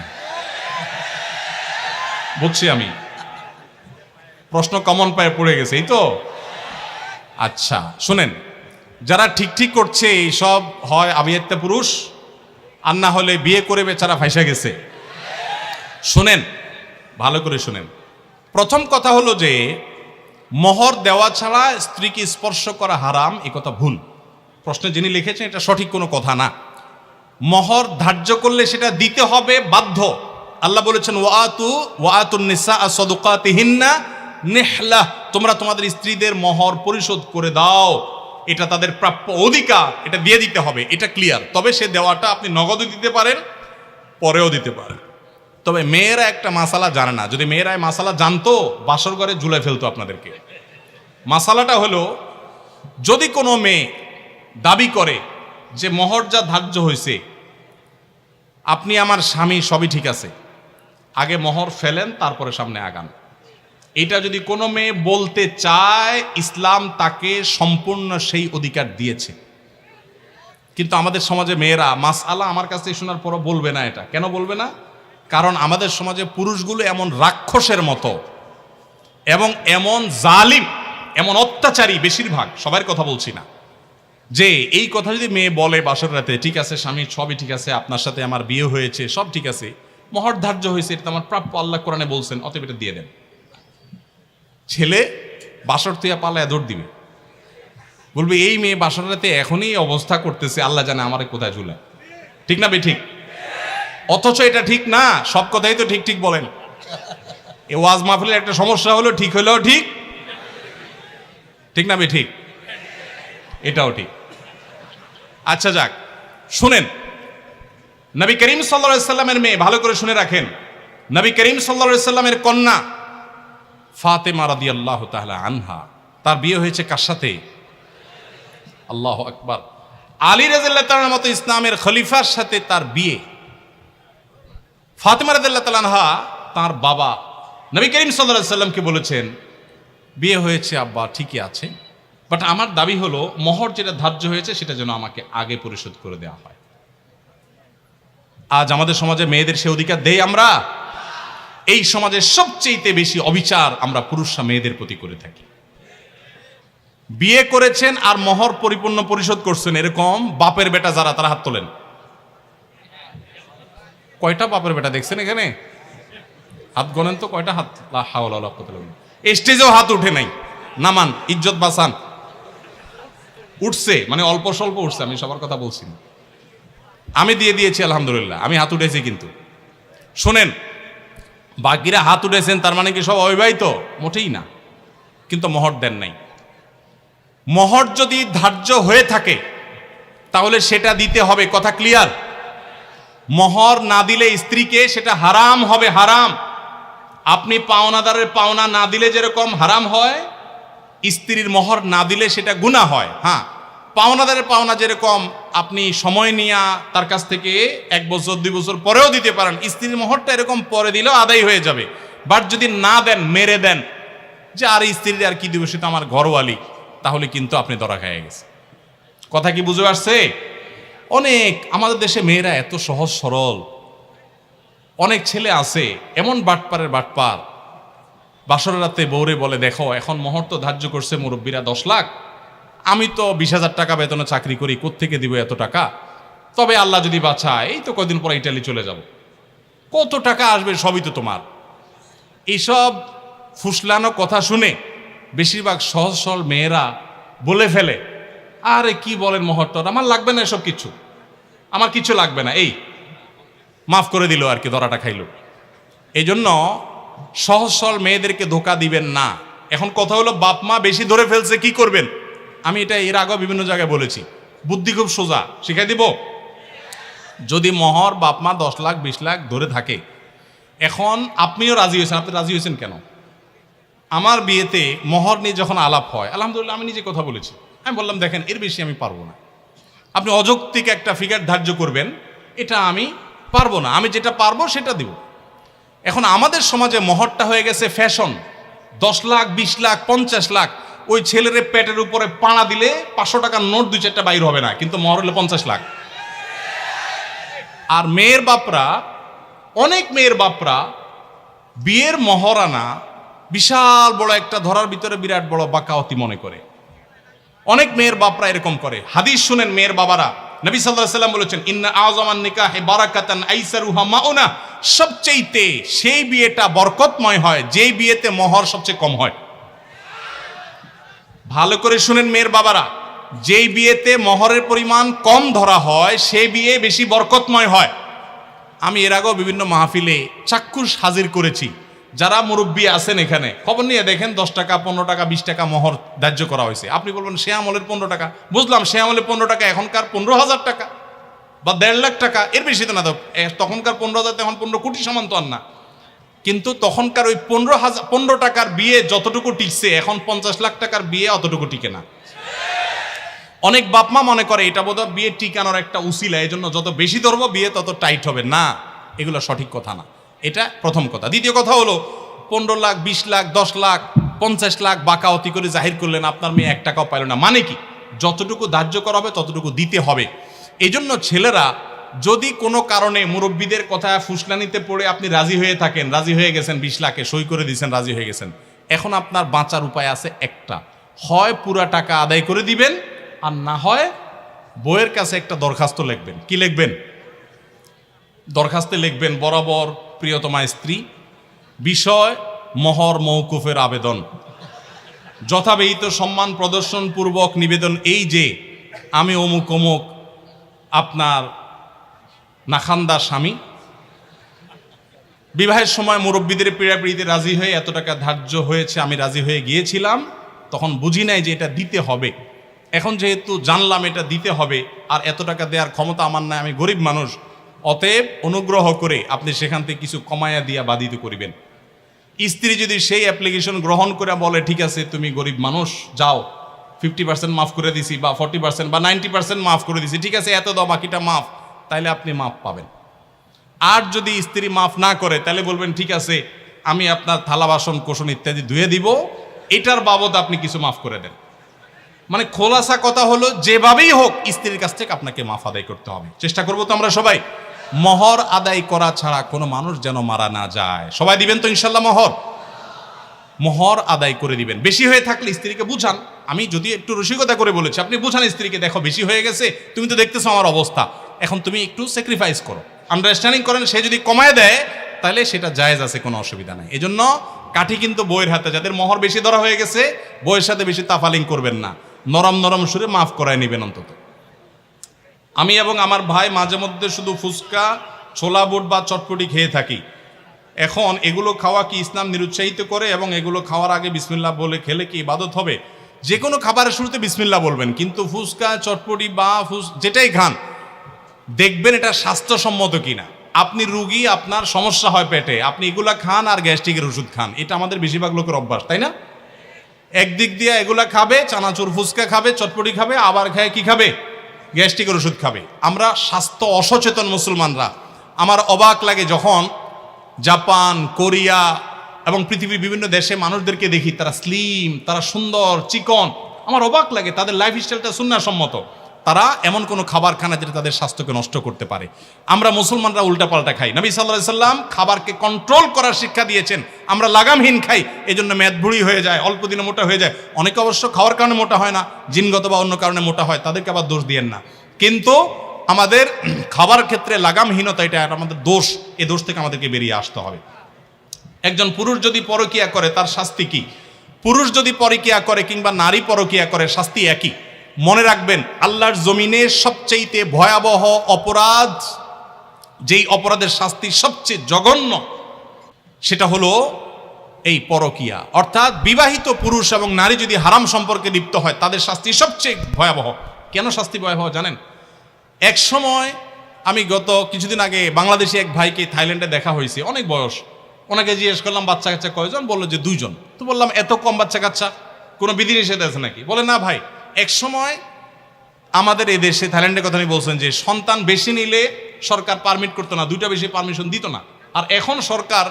বুঝছি আমি, প্রশ্ন কমন পায়ে পড়ে গেছে, এই তো। আচ্ছা শুনেন, যারা ঠিক করছে এই সব হয় আবিয়াত্তা পুরুষ, আর না হলে বিয়ে করে বেচারা ফাইসা গেছে। শুনেন, ভালো করে শুনেন। প্রথম কথা হলো যে মোহর দেওয়া ছাড়া স্ত্রীকে স্পর্শ করা হারাম, এ কথা ভুল। প্রশ্নে যিনি লিখেছেন এটা সঠিক কোনো কথা না। মোহর ধার্য করলে সেটা দিতে হবে বাধ্য। আল্লাহ বলেছেন ওয়াতুন নিসা সাদুকাতিহিন্না নিহলা, তোমরা তোমাদের স্ত্রীদের মোহর পরিশোধ করে দাও, এটা তাদের প্রাপ্য অধিকার, এটা দিয়ে দিতে হবে, এটা ক্লিয়ার। তবে সে দেওয়াটা আপনি নগদও দিতে পারেন, পরেও দিতে পারেন। তবে মেয়েরা একটা মাসালা জানে না। যদি মেয়েরা মাসালা জানতো, বাসর ঘরে ঝুলে ফেলতো আপনাদেরকে। মাসালাটা হলো, যদি কোনো মেয়ে দাবি করে যে মোহর যা ধার্য হয়েছে, আপনি আমার স্বামী, সবই ঠিক আছে, আগে মোহর ফেলেন তারপরে সামনে আগান, এটা যদি কোনো মেয়ে বলতে চায়, ইসলাম তাকে সম্পূর্ণ সেই অধিকার দিয়েছে। কিন্তু আমাদের সমাজে মেয়েরা মাসআলা আমার কাছে শোনার পরও বলবে না। এটা কেন বলবে না? কারণ আমাদের সমাজে পুরুষগুলো এমন রাক্ষসের মতো এবং এমন জালিম, এমন অত্যাচারী, বেশিরভাগ, সবার কথা বলছি না, যে এই কথা যদি মেয়ে বলে বাসর রাতে, ঠিক আছে স্বামী, সবই ঠিক আছে, আপনার সাথে আমার বিয়ে হয়েছে, সব ঠিক আছে, মোহর ধার্য হয়েছে, এটা আমার প্রাপ্য, আল্লাহ কোরআনে বলছেন, অতএব এটা দিয়ে দেন। ছেলে বাসর তুইয়া পালায়া দৌড় দিবে, বলবে এই মেয়ে বাসর রাতে এখনই অবস্থা করতেছে, আল্লাহ জানে আমারে কোথায় ঝুলায়। ঠিক না ঠিক? অথচ এটা ঠিক না। সব কথাই তো ঠিক বলেন। এ ওয়াজ মাহফিলের একটা সমস্যা হলো, ঠিক হলেও ঠিক না ঠিক, এটাও ঠিক। আচ্ছা যাক, শুনেন, নবী করিম সাল্লাল্লাহু আলাইহি সাল্লামের মেয়ে, ভালো করে শুনে রাখেন, নবী করিম সাল্লাল্লাহু আলাইহি সাল্লামের কন্যা ফাতেমা রাদিয়াল্লাহু তাআলা আনহা, তার বিয়ে হয়েছে কার সাথে? আল্লাহু আকবার। আলী রাদিয়াল্লাহু তাআলার মতো ইসলামের খলিফার সাথে তার বিয়ে। ফাতেমা রাদিয়াল্লাহু তাআলা আনহা তার বাবা নবী করিম সাল্লাল্লাহু আলাইহি সাল্লামকে বলেছেন, বিয়ে হয়েছে আব্বা, ঠিকই আছে, বাট আমার দাবি হলো মোহর যেটা ধার্য হয়েছে সেটা যেন আমাকে আগে পরিশোধ করে দেওয়া হয়। আজ আমাদের সমাজে মেয়েদের সে অধিকার দেই আমরা? এই সমাজের সবচেয়ে বেশি অবিচার আমরা পুরুষরা মেয়েদের প্রতি করে থাকি। বিয়ে করেছেন আর মোহর পরিপূর্ণ পরিশোধ করছেন এরকম বাপের বেটা যারা, তারা হাত তোলেন। কয়টা বাপের বেটা দেখছেন এখানে? হাত গনেন তো কয়টা হাত। স্টেজেও হাত উঠে নাই, নামান, ইজ্জত বাঁচান। উঠছে মানে অল্প স্বল্প উঠছে, আমি সবার কথা বলছি না। আমি দিয়ে দিয়েছি আলহামদুলিল্লাহ, আমি হাত উঠেছি। কিন্তু শোনেন, বাকিরা হাত উঠেছেন তার মানে কি সব অবিবাহিত? মোটেই না। কিন্তু মোহর দেন নাই। মোহর যদি ধার্য হয়ে থাকে তাহলে সেটা দিতে হবে, কথা ক্লিয়ার? মোহর না দিলে স্ত্রীকে সেটা হারাম হবে, হারাম। আপনি পাওনাদারের পাওনা না দিলে যেরকম হারাম হয়, স্ত্রীর মোহর না দিলে সেটা গুনাহ হয়। হ্যাঁ, পাওনাদারের পাওনা যেরকম আপনি সময় নিয়ে তার কাছ থেকে 1 বছর 2 বছর পরেও দিতে পারেন, স্ত্রীর মোহরটা এরকম পরে দিলেও আদায় হয়ে যাবে। বাট যদি না দেন, মেরে দেন যে আর স্ত্রীর আর কি দিব, সে তো আমার ঘরওয়ালি, তাহলে কিন্তু আপনি ধরা খেয়ে গেছে। কথা কি বুঝে আসছে? অনেক আমাদের দেশে মেয়েরা এত সহজ সরল। অনেক ছেলে আছে এমন বাটপারের বাটপার, বাসরের রাতে বউরে বলে, দেখো এখন মোহর তো ধার্য করছে মুরব্বীরা 10 লাখ, আমি তো 20,000 টাকা বেতনে চাকরি করি, কোত্থেকে দিব এত টাকা? তবে আল্লাহ যদি বাঁচায় এই তো কদিন পর ইটালি চলে যাব, কত টাকা আসবে সবই তো তোমার। এইসব ফুসলানো কথা শুনে বেশিরভাগ সহজ সরল মেয়েরা বলে ফেলে, আরে কি বলেন মোহরটর, আমার লাগবে না এসব কিছু, আমার কিছু লাগবে না, এই মাফ করে দিল আর কি, ধরাটা খাইল। এই জন্য সহজ সরল মেয়েদেরকে ধোকা দিবেন না। এখন কথা হলো, বাপ মা বেশি ধরে ফেলছে, কি করবেন? আমি এটা এর আগেও বিভিন্ন জায়গায় বলেছি, বুদ্ধি খুব সোজা, শিখাই দিব। যদি মোহর বাপ মা 10 লাখ 20 লাখ ধরে থাকে, এখন আপনিও রাজি হয়েছেন, আপনি রাজি হয়েছেন কেন? আমার বিয়েতে মোহর নিয়ে যখন আলাপ হয়, আলহামদুলিল্লাহ আমি নিজে কথা বলেছি, আমি বললাম দেখেন এর বেশি আমি পারবো না, আপনি অযৌক্তিক একটা ফিগার ধার্য করবেন, এটা আমি পারবো না, আমি যেটা পারবো সেটা দিব। এখন আমাদের সমাজে মোহরটা হয়ে গেছে ফ্যাশন। 10 লাখ 20 লাখ 50 লাখ, ওই ছেলের পেটের উপরে পাড়া দিলে 500 টাকার নোট 2-4টা বাইর হবে না, কিন্তু মোহর হলে 50 লাখ। আর মেয়ের বাপরা, অনেক মেয়ের বাপরা বিয়ের মহরানা বিশাল বড় একটা ধরার ভিতরে বিরাট বড় বাকাওয়াতি মনে করে। অনেক মেয়ের বাপরা এরকম করে। হাদিস শুনেন মেয়ের বাবারা, নবী সাল্লাল্লাহু আলাইহি ওয়াসাল্লাম বলেছেন, ইন্না আযমান নিকাহি বারাকাতান আইসারুহা মাউনা, সবচেয়ে সেই বিয়েটা বরকতময় হয় যেই বিয়েতে মোহর সবচেয়ে কম হয়। ভালো করে শুনেন মেয়ের বাবারা, যেই বিয়েতে মোহরের পরিমাণ কম ধরা হয় সেই বিয়ে বেশি বরকতময় হয়। আমি এর আগেও বিভিন্ন মাহফিলে চাক্ষুষ হাজির করেছি, যারা মুরব্বী আছেন এখানে খবর নিয়ে দেখেন 10 টাকা 15 টাকা 20 টাকা মোহর ধার্য করা হয়েছে। আপনি বলবেন সে আমলের 15 টাকা, বুঝলাম সে আমলের 15 টাকা এখনকার 15,000 টাকা বা 1.5 লাখ টাকা, এর বেশি তো না। তখনকার 15,000 এখন 15 কোটি সমান তো আর না। কিন্তু তখনকার ওই 15 টাকার বিয়ে যতটুকু টিকছে, এখন 50 লাখ টাকার বিয়ে অতটুকু টিকে না। অনেক বাপমা মনে করে এটা বোধহয় বিয়ে টিকানোর একটা উসিলা, এই জন্য যত বেশি ধরবো বিয়ে তত টাইট হবে। না, এগুলো সঠিক কথা না। এটা প্রথম কথা। দ্বিতীয় কথা হলো, 15 লাখ 20 লাখ 10 লাখ 50 লাখ বাকাওয়াতি করে জাহির করলেন, আপনার মেয়ে 1 টাকাও পাইল না। মানে কি? যতটুকু ধার্য করা হবে ততটুকু দিতে হবে। এই জন্য ছেলেরা যদি কোনো কারণে মুরব্বীদের কথা ফুসলানিতে পড়ে আপনি রাজি হয়ে থাকেন, রাজি হয়ে গেছেন 20 লাখে সই করে দিয়েছেন, রাজি হয়ে গেছেন, এখন আপনার বাঁচার উপায় আছে একটা, হয় পুরা টাকা আদায় করে দিবেন, আর না হয় বইয়ের কাছে একটা দরখাস্ত লিখবেন। কি লিখবেন? দরখাস্তে লিখবেন, বরাবর প্রিয়তমা স্ত্রী, বিষয় মোহর মওকুফের আবেদন, যথাবিহিত সম্মান প্রদর্শন পূর্বক নিবেদন এই যে আমি অমুক অমুক আপনার নাখান্দার স্বামী, বিবাহের সময় মুরব্বীদের পীড়াপিড়িতে রাজি হয়ে এত টাকা ধার্য হয়েছে, আমি রাজি হয়ে গিয়েছিলাম, তখন বুঝি নাই যে এটা দিতে হবে, এখন যেহেতু জানলাম এটা দিতে হবে, আর এত টাকা দেওয়ার ক্ষমতা আমার নাই, আমি গরিব মানুষ, অতএব অনুগ্রহ করে আপনি সেখান থেকে কিছু কমায়া দিয়া বাধিত করিবেন। স্ত্রী যদি সেই অ্যাপ্লিকেশন গ্রহণ করে বলে ঠিক আছে তুমি গরিব মানুষ, যাও 50% মাফ করে দিছি, বা 40% বা 90% মাফ করে দিছি, ঠিক আছে এত দাও বাকিটা মাফ, তাইলে আপনি মাফ পাবেন। আর যদি স্ত্রী মাফ না করে তাহলে বলবেন ঠিক আছে আমি আপনার থালা বাসন কোসন ইত্যাদি ধুয়ে দিব, এটার বাবদ আপনি কিছু মাফ করে দেন। মানে খোলাসা কথা হলো, যেভাবেই হোক স্ত্রীর কাছ থেকে আপনাকে মাফ আদায় করতে হবে। চেষ্টা করবো তো আমরা সবাই। মোহর আদায় করা ছাড়া কোনো মানুষ যেন মারা না যায়। সবাই দিবেন তো ইনশাল্লাহ মোহর? মোহর আদায় করে দিবেন। বেশি হয়ে থাকলে স্ত্রীকে বুঝান। আমি যদি একটু রসিকতা করে বলেছি, আপনি বুঝান স্ত্রীকে, দেখো বেশি হয়ে গেছে, তুমি তো দেখতেছো আমার অবস্থা, এখন তুমি একটু স্যাক্রিফাইস করো, আন্ডারস্ট্যান্ডিং করেন। সে যদি কমায় দেয় তাহলে সেটা জায়েজ আছে, কোনো অসুবিধা নাই। এজন্য কাঠি কিন্তু বইয়ের হাতে। যাদের মোহর বেশি ধরা হয়ে গেছে, বইয়ের সাথে বেশি তাফালিং করবেন না, নরম নরম সুরে মাফ করায় নেবেন অন্তত। আমি এবং আমার ভাই মাঝে মধ্যে শুধু ফুচকা, ছোলা বুট বা চটপটি খেয়ে থাকি। এখন এগুলো খাওয়া কি ইসলাম নিরুৎসাহিত করে? এবং এগুলো খাওয়ার আগে বিসমিল্লাহ বলে খেলে কি ইবাদত হবে? যে কোনো খাবারের শুরুতে বিসমিল্লাহ বলবেন, কিন্তু ফুচকা, চটপটি বা যেটাই খান দেখবেন এটা স্বাস্থ্যসম্মত কিনা। আপনি রুগী, আপনার সমস্যা হয় পেটে, আপনি এগুলা খান আর গ্যাস্ট্রিকের ওষুধ খান, এটা আমাদের বেশিরভাগ লোকের অভ্যাস, তাই না? একদিক দিয়ে এগুলা খাবে, চানাচুর ফুচকা খাবে, চটপটি খাবে, আবার খায় কি খাবে? গ্যাস্ট্রিকের ওষুধ খাবে। আমরা স্বাস্থ্য অসচেতন মুসলমানরা। আমার অবাক লাগে যখন জাপান, কোরিয়া এবং পৃথিবীর বিভিন্ন দেশে মানুষদেরকে দেখি, তারা স্লিম, তারা সুন্দর, চিকন। আমার অবাক লাগে, তাদের লাইফ স্টাইলটা সুন্নাহসম্মত। তারা এমন কোনো খাবার খায় না যেটা তাদের স্বাস্থ্যকে নষ্ট করতে পারে। আমরা মুসলমানরা উল্টাপাল্টা খাই। নবী সাল্লাল্লাহু আলাইহি সাল্লাম খাবারকে কন্ট্রোল করার শিক্ষা দিয়েছেন। আমরা লাগামহীন খাই, এজন্য মেদভুড়ি হয়ে যায়, অল্প দিনে মোটা হয়ে যায়। অনেকে অবশ্য খাওয়ার কারণে মোটা হয় না, জিনগত বা অন্য কারণে মোটা হয়, তাদেরকে আবার দোষ দিয়েন না। কিন্তু আমাদের খাবার ক্ষেত্রে লাগামহীনতা, এটা আমাদের দোষ। এই দোষ থেকে আমাদেরকে বেরিয়ে আসতে হবে। একজন পুরুষ যদি পরকীয়া করে তার শাস্তি কি? পুরুষ যদি পরকীয়া করে কিংবা নারী পরকীয়া করে, শাস্তি একই। মনে রাখবেন, আল্লাহর জমিনে সবচেয়ে ভয়াবহ অপরাধ, যেই অপরাধের শাস্তি সবচেয়ে জঘন্য, সেটা হলো এই পরকীয়া। অর্থাৎ বিবাহিত পুরুষ এবং নারী যদি হারাম সম্পর্কে লিপ্ত হয়, তাদের শাস্তি সবচেয়ে ভয়াবহ। কেন শাস্তি ভয়াবহ জানেন? এক সময় আমি গত কিছুদিন আগে বাংলাদেশি এক ভাইকে থাইল্যান্ডে দেখা হয়েছে, অনেক বয়স। ওনাকে জিজ্ঞেস করলাম বাচ্চা কাচ্চা কয়জন? বললো যে 2 জন। তো বললাম এত কম বাচ্চা কাচ্চা, কোনো বিধিনিষেধ আছে নাকি? বলে না ভাই, এক সময় আমাদের এই দেশে, থাইল্যান্ডের কথা আমি বলছেন, যে সন্তান বেশি নিলে সরকার পারমিট করতো না, 2টা বেশি পারমিশন দিত না। আর এখন সরকার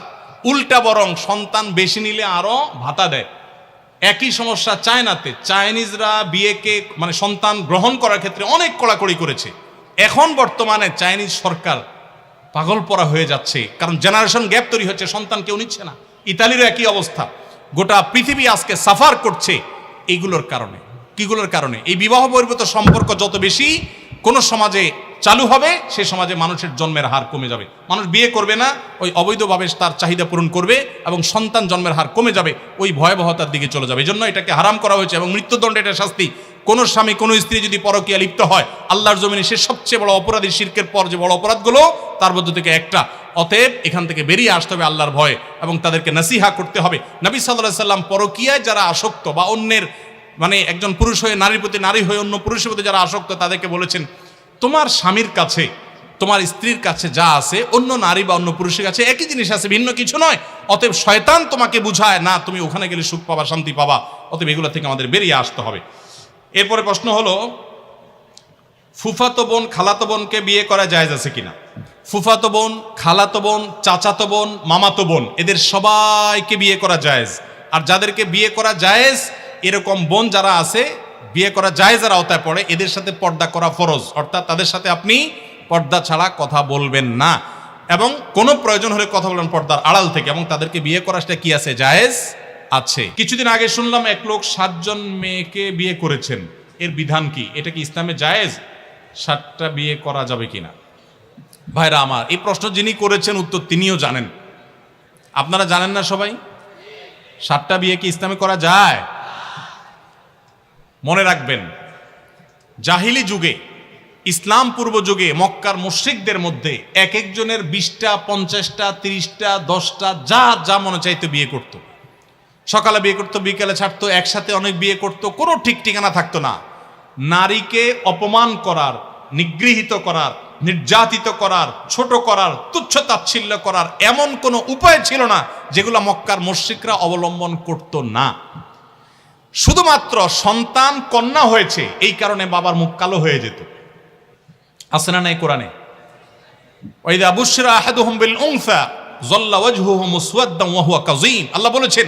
উল্টা, বরং সন্তান বেশি নিলে আরো ভাতা দেয়। একই সমস্যা চায়নাতে। চাইনিজরা বিয়েকে, মানে সন্তান গ্রহণ করার ক্ষেত্রে অনেক কড়াকড়ি করেছে। এখন বর্তমানে চাইনিজ সরকার পাগল পরা হয়ে যাচ্ছে, কারণ জেনারেশন গ্যাপ তৈরি হচ্ছে, সন্তান কেউ নিচ্ছে না। ইতালিরও একই অবস্থা। গোটা পৃথিবী আজকে সাফার করছে এইগুলোর কারণে। কিগুলোর কারণে? এই বিবাহ বহির্ভূত সম্পর্ক যত বেশি কোনো সমাজে চালু হবে, সেই সমাজে মানুষের জন্মের হার কমে যাবে। মানুষ বিয়ে করবে না, ওই অবৈধভাবে তার চাহিদা পূরণ করবে এবং সন্তান জন্মের হার কমে যাবে, ওই ভয়াবহতার দিকে চলে যাবে। এই জন্য এটাকে হারাম করা হয়েছে এবং মৃত্যুদণ্ড এটা শাস্তি। কোন স্বামী কোন স্ত্রী যদি পরকীয়া লিপ্ত হয়, আল্লাহর জমিনে সে সবচেয়ে বড় অপরাধী। শিরকের পর যে বড় অপরাধগুলো, তার মধ্য থেকে একটা। অতএব এখান থেকে বেরিয়ে আসতে হবে আল্লাহর ভয়ে, এবং তাদেরকে নসিহা করতে হবে। নবী সাল্লাল্লাহু আলাইহি সাল্লাম পরকীয়ায় যারা আসক্ত, বা অন্যের, মানে একজন পুরুষ হয়ে নারীর প্রতি, নারী হয়ে অন্য পুরুষের প্রতি যারা আসক্ত, তাদেরকে বলেছেন, তোমার স্বামীর কাছে, তোমার স্ত্রীর কাছে যা আছে, অন্য নারী বা অন্য পুরুষের কাছে একই জিনিস আছে, ভিন্ন কিছু নয়। অতএব শয়তান তোমাকে বুঝায় না, তুমি ওখানে গেলে সুখ পাবা, শান্তি পাবা। অতএব এগুলো থেকে আমাদের বেরিয়ে আসতে হবে। এরপরে প্রশ্ন হলো, ফুফাতো বোন, খালাতো বোনকে বিয়ে করা জায়েজ আছে কিনা? ফুফাতো বোন, খালাতো বোন, চাচাতো বোন, মামাতো বোন, এদের সবাইকে বিয়ে করা জায়েজ। আর যাদেরকে বিয়ে করা জায়েজ, এরকম বোন যারা আছে, বিয়ে করা জায়েজের আওতায় পড়ে, এদের সাথে পর্দা করা ফরজ। অর্থাৎ তাদের সাথে আপনি পর্দা ছাড়া কথা বলবেন না, এবং কোনো প্রয়োজন হলে কথা বলবেন পর্দার আড়াল থেকে, এবং তাদেরকে বিয়ে করা সেটা কি আছে? জায়েজ আছে। কিছুদিন আগে শুনলাম এক লোক 7 জন মেয়েকে বিয়ে করেছেন। এর বিধান কি? এটা কি ইসলামে জায়েজ? 7টা বিয়ে করা যাবে কিনা? ভাইরা আমার, এই প্রশ্ন যিনি করেছেন উত্তর তিনিও জানেন। আপনারা জানেন না সবাই? 7টা বিয়ে কি ইসলামে করা যায়? মনে রাখবেন, জাহিলি যুগে, ইসলাম পূর্ব যুগে মক্কার মুশরিকদের মধ্যে এক একজনের 20টা, 50টা, 30টা, 10টা, যা যা মনে চাইতো বিয়ে করত। সকালে বিয়ে করতো, বিকেলে ছাড়তো, একসাথে অনেক বিয়ে করত, কোনো ঠিক ঠিকানা থাকতো না। নারীকে অপমান করার, নিগৃহীত করার, নির্যাতিত করার, ছোট করার, তুচ্ছ তাচ্ছিল্য করার এমন কোনো উপায় ছিল না যেগুলো মক্কার মুশরিকরা অবলম্বন করত না। শুধুমাত্র সন্তান কন্যা হয়েছে এই কারণে বাবার মুখ কালো হয়ে যেত। আছে না নাই কোরআনে? ওয়াইদা বুশরা আহাদুহুম বিল উনসা যাল্লা ওয়াজহুহু মুসওয়াদ্দান ওয়া হুয়া কাযীম। আল্লাহ বলেছেন,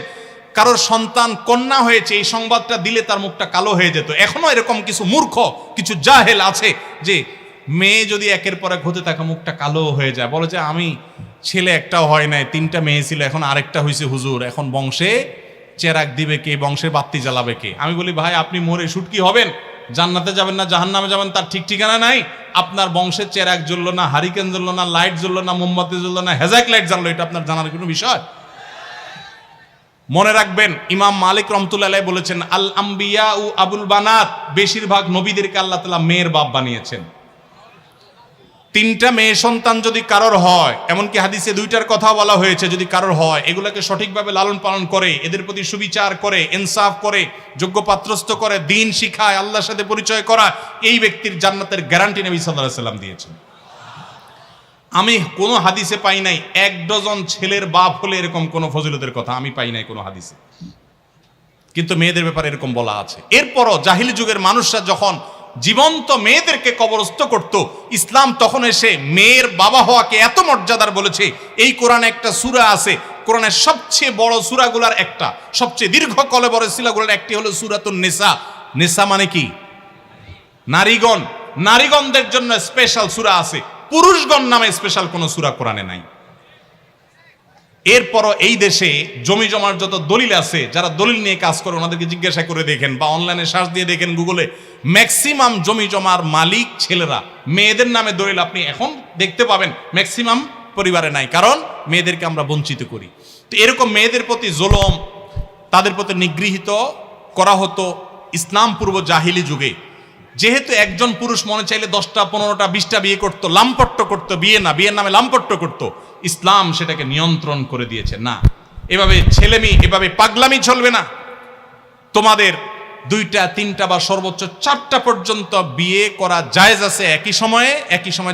কারোর সন্তান কন্যা হয়েছে এই সংবাদটা দিলে তার মুখটা কালো হয়ে যেত। এখনো এরকম কিছু মূর্খ, কিছু জাহেল আছে যে মেয়ে যদি একের পর এক হতে থাকে মুখটা কালো হয়ে যায়, বলে যে আমি ছেলে একটাও হয় নাই, 3টা মেয়ে ছিল, এখন আরেকটা হয়েছে হুজুর, এখন বংশে চেরাগ দিবে কে, বংশের বাতি জ্বালাবে কে? আমি বলি ভাই আপনি মরে শুটকি হবেন, জান্নাতে যাবেন না জাহান্নামে যাবেন তার ঠিক ঠিকানা নাই। আপনার বংশের চেরাগ জ্বললো না, হারিকেন জ্বললো না, লাইট জ্বললো না, মোমবাতি জ্বললো না, হেজাক লাইট জ্বললো, এটা আপনার জানার কোনো বিষয়? মনে রাখবেন ইমাম মালিক রহমতুল্লাহ আলাইহি বলেছেন, আল আম্বিয়া ও আবুল বানাত, বেশিরভাগ নবীদেরকে আল্লাহ তাআলা মেয়ের বাপ বানিয়েছেন। 3টা মেয়ে সন্তান যদি কারোর হয়, এমনকি হাদিসে 2টার কথা বলা হয়েছে, যদি কারোর হয় এগুলোকে সঠিকভাবে লালন পালন করে, এদের প্রতি সুবিচার করে, ইনসাফ করে, যোগ্য পাত্রস্থ করে, দিন শিখায়, আল্লাহর সাথে পরিচয় করা, এই ব্যক্তির জান্নাতের গ্যারান্টি নবী সাল্লাল্লাহু আলাইহি সাল্লাম দিয়েছেন। আমি কোনো হাদিসে পাই নাই 1 ডজন ছেলের বাপ হলে এরকম কোনো ফজিলতের কথা আমি পাই নাই কোনো হাদিসে, কিন্তু মেয়েদের ব্যাপারে এরকম বলা আছে। এরপরও জাহিলি যুগের মানুষরা যখন জীবন্ত মেয়েদেরকে কবরস্থ করত, ইসলাম তখন এসে মেয়ের বাবা হওয়াকে এত মর্যাদার বলেছে। এই কোরআনে একটা সূরা আছে, কোরআনের সবচেয়ে বড় সূরাগুলোর একটা, সবচেয়ে দীর্ঘ কলেবরের সূরাগুলোর একটি হলো সূরাতুন নিসা। নিসা মানে কি? নারীগণ। নারীগণদের জন্য স্পেশাল সূরা আছে, পুরুষগণ নামে স্পেশাল কোন সূরা কোরআনে নাই। এরপরও এই দেশে জমি জমার যত দলিল আছে, যারা দলিল নিয়ে কাজ করে ওনাদেরকে জিজ্ঞাসা করে দেখেন বা অনলাইনে সার্চ দিয়ে দেখেন গুগলে, ম্যাক্সিমাম জমি জমার মালিক ছেলেরা। মেয়েদের নামে দলিল আপনি এখন দেখতে পাবেন ম্যাক্সিমাম পরিবারে নাই, কারণ মেয়েদেরকে আমরা বঞ্চিত করি। তো এরকম মেয়েদের প্রতি জুলুম, তাদের প্রতি নিগৃহীত করা হতো ইসলাম পূর্ব জাহিলি যুগে। যেহেতু একজন পুরুষ মনে চাইলে 10টা 15টা 20টা বিয়ে করতো, লাম্পট্য করতো, বিয়ে না, বিয়ের নামে লাম্পট্য করতো, ইসলাম সেটাকে নিয়ন্ত্রণ করে দিয়েছে। না, এভাবে ছেলেমি, এভাবে পাগলামি চলবে না। তোমাদের 2টা 3টা বা সর্বোচ্চ 4টা পর্যন্ত বিয়ে করা জায়েজ আছে। একই সময়ে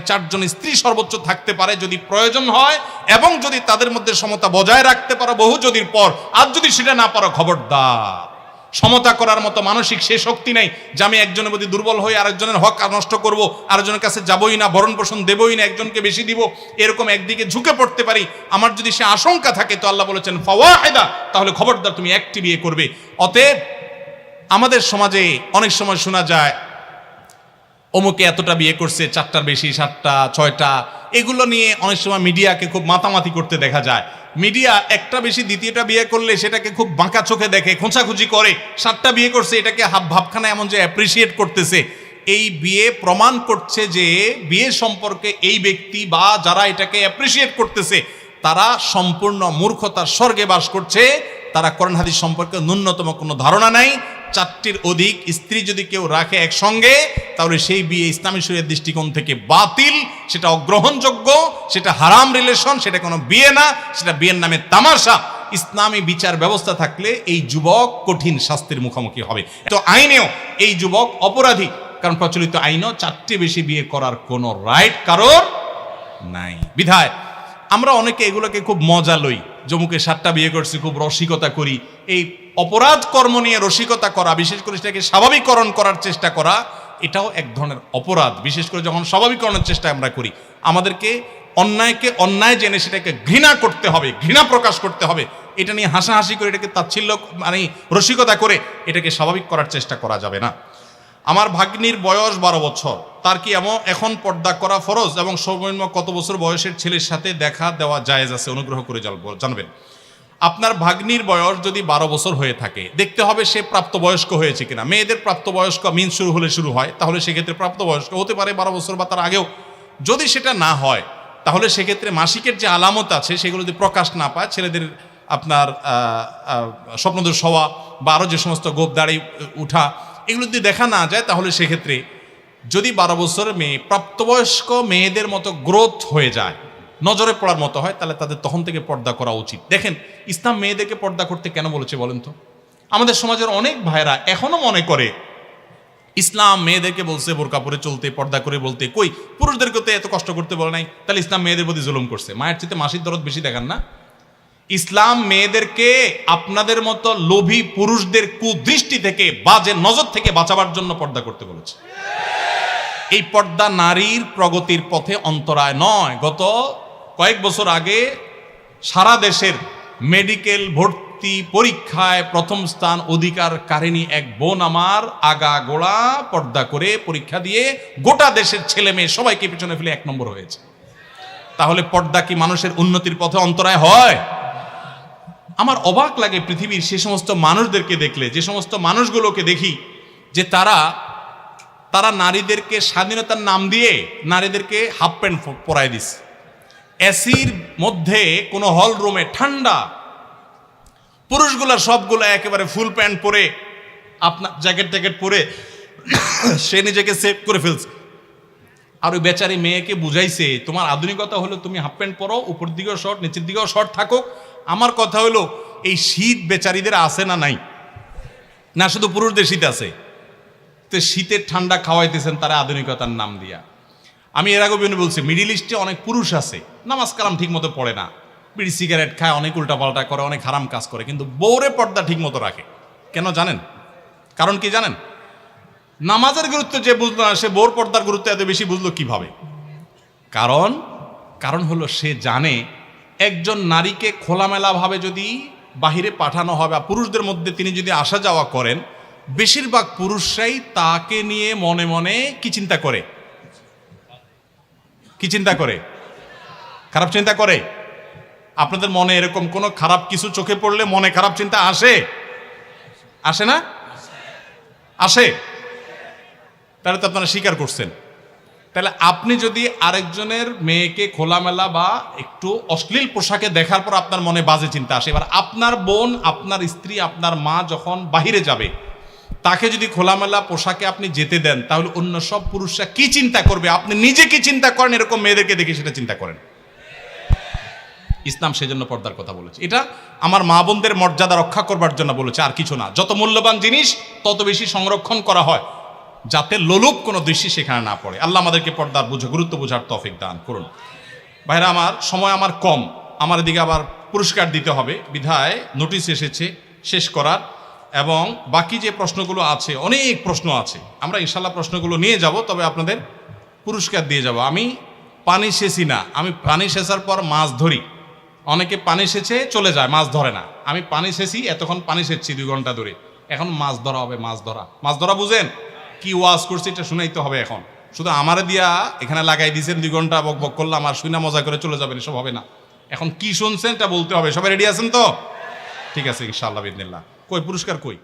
4 জন স্ত্রী সর্বোচ্চ থাকতে পারে যদি প্রয়োজন হয়, এবং যদি তাদের মধ্যে সমতা বজায় রাখতে পারো বহু যদির পর। আর যদি সেটা না পারো, খবরদার। সমতা করার মতো মানসিক সে শক্তি নেই যে আমি একজনের প্রতি দুর্বল হয়ে আরেকজনের হক নষ্ট করব, আরেকজনের কাছে যাবই না, ভরণ পোষণ দেবই না, একজনকে বেশি দিব, এরকম একদিকে ঝুঁকে পড়তে পারি। আমার যদি সে আশঙ্কা থাকে, তো আল্লাহ বলেছেন ফাওয়াহিদা, তাহলে খবরদার তুমি একটি বিয়ে করবে। অতএব আমাদের সমাজে অনেক সময় শোনা যায় অমুকে এতটা বিয়ে করছে, 4টার বেশি, 7টা 6টা, এগুলো নিয়ে অনেক সময় মিডিয়াকে খুব মাতামাতি করতে দেখা যায়। মিডিয়া একটা বেশি দ্বিতীয়টা বিয়ে করলে সেটাকে খুব বাঁকা চোখে দেখে, খোঁচাখুচি করে। 7টা বিয়ে করছে এটাকে ভাবখানা এমন যে অ্যাপ্রিসিয়েট করতেছে। এই বিয়ে প্রমাণ করছে যে বিয়ে সম্পর্কে এই ব্যক্তি বা যারা এটাকে অ্যাপ্রিসিয়েট করতেছে তারা সম্পূর্ণ মূর্খতার স্বর্গে বাস করছে। তারা কোরআন হাদিস সম্পর্কে ন্যূনতম কোনো ধারণা নাই। 4টির অধিক স্ত্রী যদি কেউ রাখে একসঙ্গে, তাহলে সেই বিয়ে ইসলামী শরীয়তের দৃষ্টিকোণ থেকে বাতিল, সেটা অগ্রহণযোগ্য, সেটা হারাম রিলেশন, সেটা কোনো বিয়ে না, সেটা বিয়ের নামে তামাশা। ইসলামী বিচার ব্যবস্থা থাকলে এই যুবক কঠিন শাস্তির মুখোমুখি হবে। তো আইনেও এই যুবক অপরাধী, কারণ প্রচলিত আইনেও 4টি বেশি বিয়ে করার কোনো রাইট কারোর নাই। বিধায় আমরা অনেকে এগুলোকে খুব মজা লই, জমুকে 7টা বিয়ে করছি, খুব রসিকতা করি। এই অপরাধ কর্ম নিয়ে রসিকতা করা, বিশেষ করে সেটাকে স্বাভাবিকরণ করার চেষ্টা করা, এটাও এক ধরনের অপরাধ। বিশেষ করে যখন স্বাভাবিকরণের চেষ্টা আমরা করি, আমাদেরকে অন্যায়কে অন্যায় জেনে সেটাকে ঘৃণা করতে হবে, ঘৃণা প্রকাশ করতে হবে। এটা নিয়ে হাসাহাসি করে, এটাকে তাচ্ছিল্য মানে রসিকতা করে এটাকে স্বাভাবিক করার চেষ্টা করা যাবে না। আমার ভাগ্নির বয়স 12 বছর। তার কি এখন পর্দা করা ফরজ, এবং সর্বনিম্ন কত বছর বয়সের ছেলের সাথে দেখা দেওয়া জায়েজ আছে? অনুগ্রহ করে জানবেন। আপনার ভাগ্নির বয়স যদি 12 বছর হয়ে থাকে, দেখতে হবে সে প্রাপ্তবয়স্ক হয়েছে কিনা। মেয়েদের প্রাপ্তবয়স্ক মিন শুরু হলে শুরু হয়, তাহলে সেক্ষেত্রে প্রাপ্তবয়স্ক হতে পারে 12 বছর বা তার আগেও। যদি সেটা না হয়, তাহলে সেক্ষেত্রে মাসিকের যে আলামত আছে সেগুলো যদি প্রকাশ না পায়, ছেলেদের আপনার স্বপ্নদোষ হওয়া বা আরও যে সমস্ত গোপ দাড়ি উঠা, এগুলো যদি দেখা না যায়, তাহলে সেক্ষেত্রে যদি 12 বছরের মেয়ে প্রাপ্তবয়স্ক মেয়েদের মতো গ্রোথ হয়ে যায়, নজরে পড়ার মতো হয়, তাহলে তাদের তখন থেকে পর্দা করা উচিত। দেখেন ইসলাম মেয়েদেরকে পর্দা করতে কেন বলেছে বলেন তো? আমাদের সমাজের অনেক ভাইরা এখনো মনে করে ইসলাম মেয়েদেরকে বলছে বোরকা পরে চলতে, পর্দা করে বলতে, কই পুরুষদেরকে তো এত কষ্ট করতে বলে নাই, তাহলে ইসলাম মেয়েদের প্রতি জুলুম করছে। মায়ের চেয়ে মাসির দরদ বেশি দেখান না? ইসলাম মেয়েদেরকে আপনাদের মতো লোভী পুরুষদের কুদৃষ্টি থেকে, বাজে নজর থেকে বাঁচাবার জন্য পর্দা করতে বলেছে। এই পর্দা নারীর প্রগতির পথে অন্তরায় নয়। গত কয়েক বছর আগে সারা দেশের মেডিকেল ভর্তি পরীক্ষায় প্রথম স্থান অধিকার কারিনী এক বোন আমার আগা গোড়া পর্দা করে পরীক্ষা দিয়ে গোটা দেশের ছেলে মেয়ে সবাইকে পিছনে ফেলে 1 নম্বর হয়েছে। তাহলে পর্দা কি মানুষের উন্নতির পথে অন্তরায় হয়? আমার অবাক লাগে পৃথিবীর সে সমস্ত মানুষদেরকে দেখলে, যে সমস্ত মানুষগুলোকে দেখি যে তারা নারীদেরকে স্বাধীনতার নাম দিয়ে নারীদেরকে হাফ প্যান্ট পরায় দিচ্ছে। এসির মধ্যে কোনো হল রুমে ঠান্ডা, পুরুষগুলা সবগুলা একেবারে ফুল প্যান্ট পরে, আপনার জ্যাকেট ট্যাকেট পরে সে নিজেকে সেভ করে ফেলছে। আর ওই বেচারি মেয়েকে বুঝাইছে তোমার আধুনিকতা হলো তুমি হাফ প্যান্ট পরো, উপর দিকেও শর্ট নিচের দিকেও শর্ট থাকো। আমার কথা হলো এই শীত বেচারিদের আছে না নাই? না শুধু পুরুষদের শীত আছে? তো শীতের ঠান্ডা খাওয়াইতেছেন তারা আধুনিকতার নাম দিয়া। আমি এর আগে বিভিন্ন বলছি, মিডিল ইস্টে অনেক পুরুষ আছে নামাজ কালাম ঠিক মতো পড়ে না, বিড়ি সিগারেট খায়, অনেক উল্টাপাল্টা করে, অনেক হারাম কাজ করে, কিন্তু বউরে পর্দা ঠিক মতো রাখে। কেন জানেন? কারণ কি জানেন? নামাজের গুরুত্ব যে বুঝলো না সে বউর পর্দার গুরুত্ব এত বেশি বুঝলো কিভাবে? কারণ হলো সে জানে একজন নারীকে খোলামেলাভাবে যদি বাহিরে পাঠানো হবে, পুরুষদের মধ্যে তিনি যদি আসা যাওয়া করেন, বেশিরভাগ পুরুষরাই তাকে নিয়ে মনে মনে কি চিন্তা করে? কি চিন্তা করে? খারাপ চিন্তা করে। আপনাদের মনে এরকম কোনো খারাপ কিছু চোখে পড়লে মনে খারাপ চিন্তা আসে? আসে না? আসে। তাহলে তো আপনারা স্বীকার করছেন। তাহলে আপনি যদি আরেকজনের মেয়েকে খোলামেলা বা একটু অশ্লীল পোশাকে দেখার পর আপনার মনে বাজে চিন্তা আসে, এবার আপনার বোন, আপনার স্ত্রী, আপনার মা যখন বাহিরে যাবে তাকে যদি খোলামেলা পোশাকে আপনি যেতে দেন, তাহলে অন্য সব পুরুষরা কি চিন্তা করবে? আপনি নিজে কি চিন্তা করেন? এরকম মেয়েদেরকে দেখে সেটা চিন্তা করেন। ইসলাম সেজন্য পর্দার কথা বলেছে। এটা আমার মা বোনদের মর্যাদা রক্ষা করবার জন্য বলেছে, আর কিছু না। যত মূল্যবান জিনিস তত বেশি সংরক্ষণ করা হয়, যাতে লোলুপ কোনো দৃষ্টি সেখানে না পড়ে। আল্লাহ আমাদেরকে পর্দার গুরুত্ব বোঝার তৌফিক দান করুন। ভাইরা আমার, সময় আমার কম, আমার এদিকে আবার পুরস্কার দিতে হবে, বিধায় নোটিশ এসেছে শেষ করার। এবং বাকি যে প্রশ্নগুলো আছে, অনেক প্রশ্ন আছে, আমরা ইনশাল্লাহ প্রশ্নগুলো নিয়ে যাব, তবে আপনাদের পুরস্কার দিয়ে যাব। আমি পানি সেচি না, আমি পানি সেচার পর মাছ ধরি। অনেকে পানি সেচে চলে যায়, মাছ ধরে না। আমি পানি সেচি, এতক্ষণ পানি সেচছি 2 ঘন্টা ধরে, এখন মাছ ধরা হবে। মাছ ধরা বুঝেন? কি ওয়াজ করছি এটা শুনাইতে হবে। এখন শুধু আমারে দিয়া এখানে লাগাই দিয়েছেন, 2 ঘন্টা বক বক করলাম আর শুনা মজা করে চলে যাবেন, এসব হবে না। এখন কি শুনছেন এটা বলতে হবে। সবাই রেডি আছেন তো? ঠিক আছে ইনশাআল্লাহ বিদিনিল্লাহ। কই পুরস্কার কই?